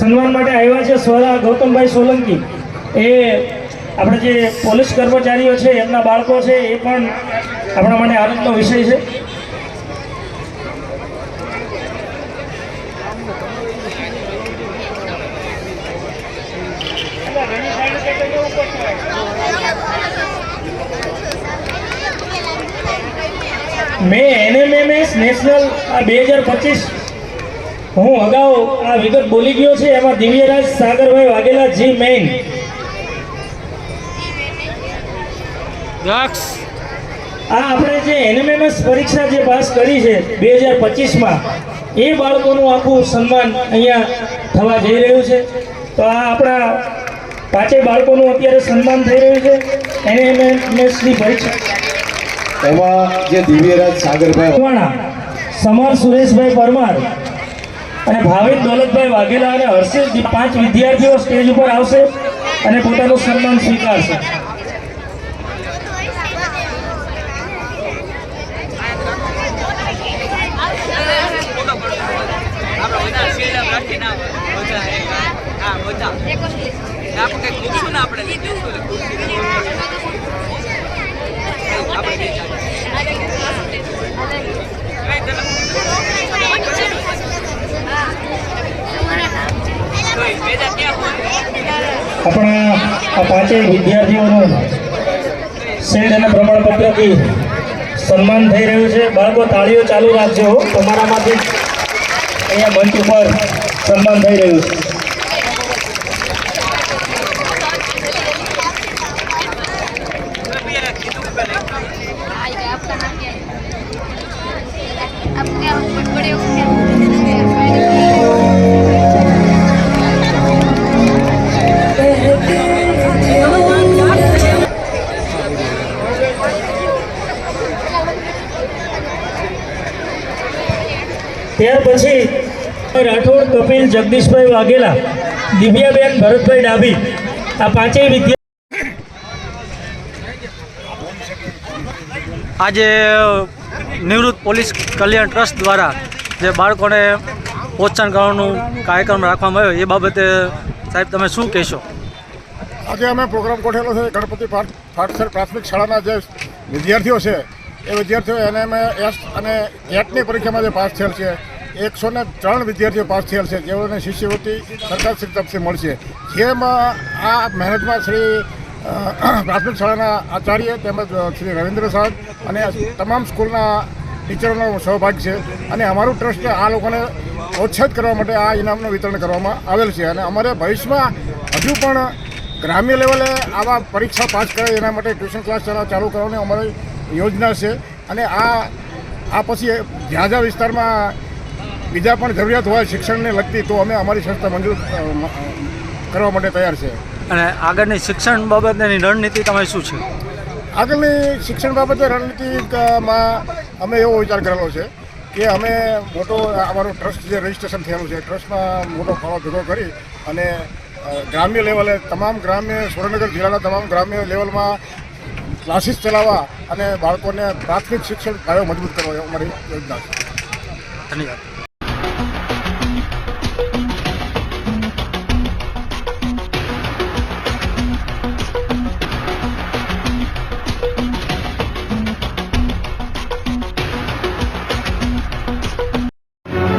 સન્માન માટે આવ્યા છે સ્વરા ગૌતમભાઈ સોલંકી। એ આપણે જે પોલીસ કર્મચારીઓ છે એમના બાળકો છે, એ પણ આપણા માટે આનંદનો વિષય છે। મેં NMMS નેશનલ 2025 હું અગાઉ આ વિગત બોલી ગયો છે। એમાં દિવ્યરાજ સાગરભાઈ વાઘેલા જી મેઇન આ આપણે જે NMMS પરીક્ષા જે પાસ કરી છે 2025માં, એ બાળકોનું આખું સન્માન અહીંયા થવા જઈ રહ્યું છે। તો આ આપણા પાંચેય બાળકોનું અત્યારે સન્માન થઈ રહ્યું છે NMMSની પરીક્ષા। એમાં જે દિવ્યરાજ સાગરભાઈ વાણા, સમર સુરેશભાઈ પરમાર અને ભાવિક દોલતભાઈ વાઘેલા અને હર્ષિત 5 વિદ્યાર્થીઓ સ્ટેજ ઉપર આવશે અને પોતાનું સન્માન સ્વીકારશે। આપણા આ પાંચેય વિદ્યાર્થીઓનું શિલ્ડ અને પ્રમાણપત્રથી સન્માન થઈ રહ્યું છે। બાળકો તાળીઓ ચાલુ રાખજો, તમારામાંથી અહીંયા મંચ ઉપર સન્માન થઈ રહ્યું છે। ત્યાર પછી રાઠોડ કપિલ જગદીશભાઈ વાઘેલા, દિવ્યાબેન ભરતભાઈ ડાભી, આ પાંચેય વિદ્યાર્થી આજે નિવૃત્ત પોલીસ કલ્યાણ ટ્રસ્ટ દ્વારા જે બાળકોને પ્રોત્સાહન કરવાનું કાર્યક્રમ રાખવામાં આવ્યો, એ બાબતે સાહેબ તમે શું કહેશો? આજે અમે પ્રોગ્રામ ગોઠવેલો છે ગણપતિ પાઠશાળા પ્રાથમિક શાળાના જે વિદ્યાર્થીઓ છે, એ વિદ્યાર્થીઓ NMMS અને GATEની પરીક્ષામાં જે પાસ થયેલ છે, 103 વિદ્યાર્થીઓ પાસ થયેલ છે, જેઓને શિષ્યવૃત્તિ સરકારશ્રી તરફથી મળશે। જેમાં આ મહેનતમાં શ્રી પ્રાથમિક શાળાના આચાર્ય તેમજ શ્રી રવિન્દ્ર સાહેબ અને તમામ સ્કૂલના ટીચરોનો સહભાગ છે। અને અમારું ટ્રસ્ટ આ લોકોને પ્રોત્સાહિત કરવા માટે આ ઇનામનું વિતરણ કરવામાં આવેલ છે। અને અમારે ભવિષ્યમાં હજુ પણ ગ્રામ્ય લેવલે આવા પરીક્ષા પાસ કરે એના માટે ટ્યુશન ક્લાસ ચાલુ કરવાની અમારી યોજના છે। અને આ પછી જ્યાં વિસ્તારમાં બીજા પણ જરૂરિયાત હોય શિક્ષણને લગતી, તો અમે અમારી સંસ્થા મંજૂર કરવા માટે તૈયાર છે। અને આગળની શિક્ષણ બાબતની રણનીતિ તમારી શું છે? આગળની શિક્ષણ બાબતે રણનીતિમાં અમે એવો વિચાર કરેલો છે કે અમે મોટો અમારું ટ્રસ્ટ જે રજિસ્ટ્રેશન થયેલું છે, ટ્રસ્ટમાં મોટો ફાળો ભેગો કરી અને ગ્રામ્ય લેવલે તમામ સુરેન્દ્રનગર જિલ્લાના તમામ ગ્રામ્ય લેવલમાં ક્લાસીસ ચલાવવા અને બાળકોને પ્રાથમિક શિક્ષણ પાયો મજબૂત કરવા અમારી યોજના છે। ધન્યવાદ।